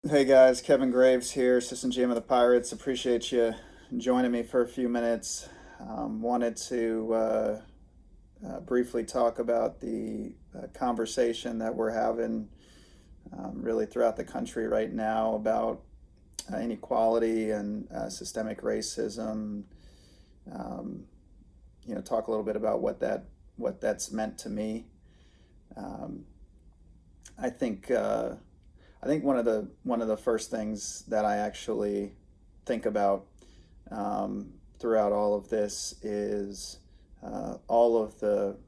Hey guys, Kevin Graves here, Assistant GM of the Pirates. Appreciate you joining me for a few minutes. Wanted to briefly talk about the conversation that we're having really throughout the country right now about inequality and systemic racism. Um, talk a little bit about what that's meant to me. Um, I think. I think one of the first things that I actually think about throughout all of this is all of the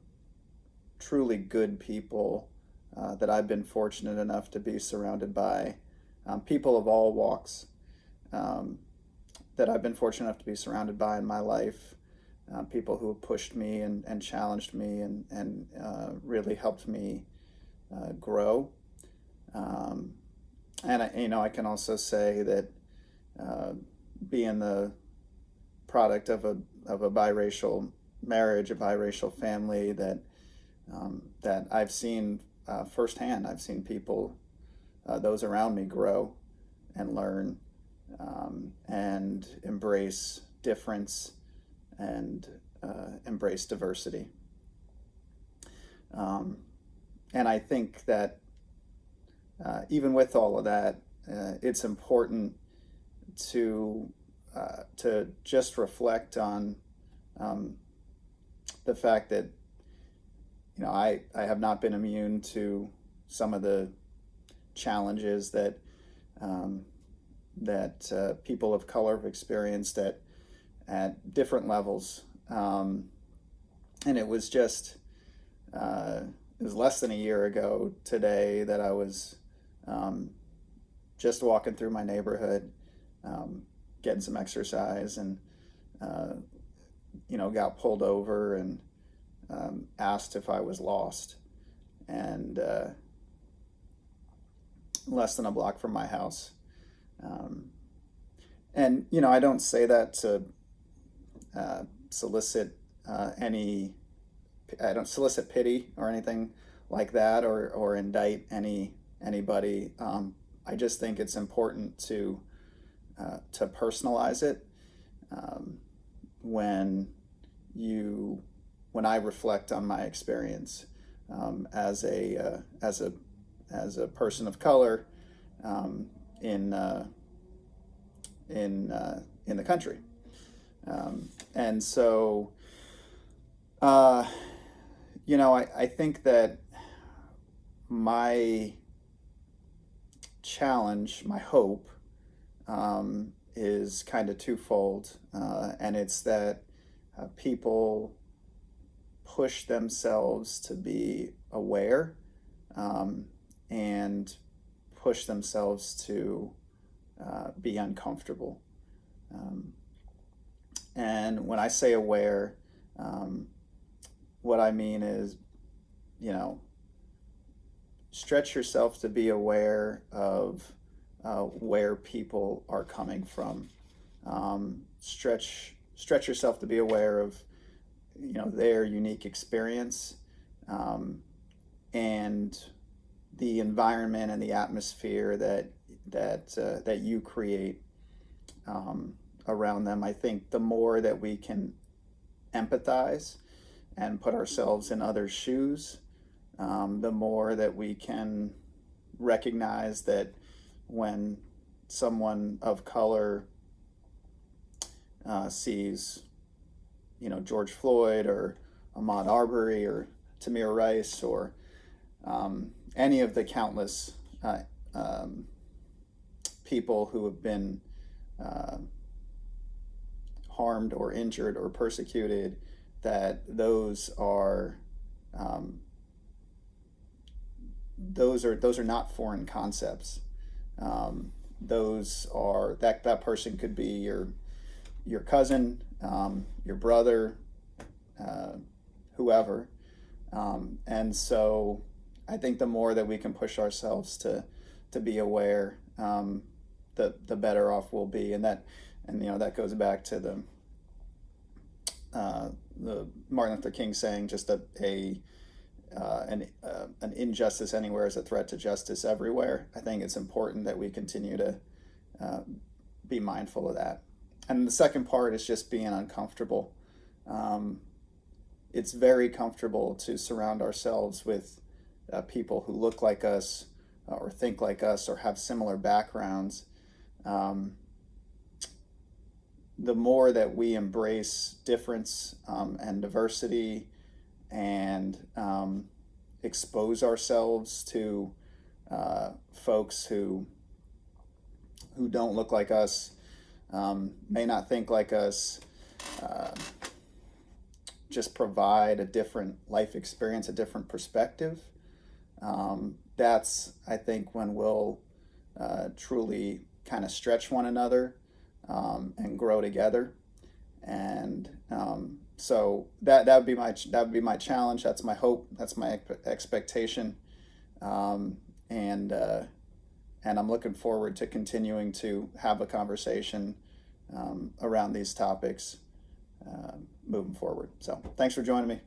truly good people that I've been fortunate enough to be surrounded by, people of all walks um, that I've been fortunate enough to be surrounded by in my life. People who have pushed me and challenged me and really helped me grow. Um, and I can also say that uh, being the product of a biracial marriage, a biracial family, that I've seen firsthand. I've seen people, those around me, grow and learn and embrace difference and embrace diversity. Um, and I think that even with all of that, it's important to just reflect on um, the fact that I have not been immune to some of the challenges um, that people of color have experienced at different levels, and it was less than a year ago today that I was um, just walking through my neighborhood, um, getting some exercise, and uh, got pulled over and asked if I was lost, and less than a block from my house. Um, and I don't say that to solicit any. I don't solicit pity or anything like that, or indict anybody. I just think it's important to personalize it um, when you when I reflect on my experience as a person of color um, in in the country, and so uh, I think that my challenge, my hope, is kind of twofold, and it's that people push themselves to be aware um, and push themselves to be uncomfortable. Um, and when I say aware, um, what I mean is, you know, stretch yourself to be aware of where people are coming from. Stretch yourself to be aware of their unique experience um, and the environment and the atmosphere that you create around them. I think the more that we can empathize and put ourselves in others' shoes, the more that we can recognize that when someone of color sees, George Floyd or Ahmaud Arbery or Tamir Rice or any of the countless um, people who have been uh, harmed or injured or persecuted, that um, those are not foreign concepts. Those are that person could be your cousin, your brother, uh, whoever. And so I think the more that we can push ourselves to be aware, the better off we'll be. And that goes back to the Martin Luther King saying, just an injustice anywhere is a threat to justice everywhere. I think it's important that we continue to be mindful of that. And the second part is just being uncomfortable. It's very comfortable to surround ourselves with people who look like us or think like us or have similar backgrounds. The more that we embrace difference and diversity and expose ourselves to folks who don't look like us, may not think like us, just provide a different life experience, a different perspective. That's, I think, when we'll truly kind of stretch one another and grow together. And so that would be my challenge. That's my hope. That's my expectation. And I'm looking forward to continuing to have a conversation around these topics moving forward. So thanks for joining me.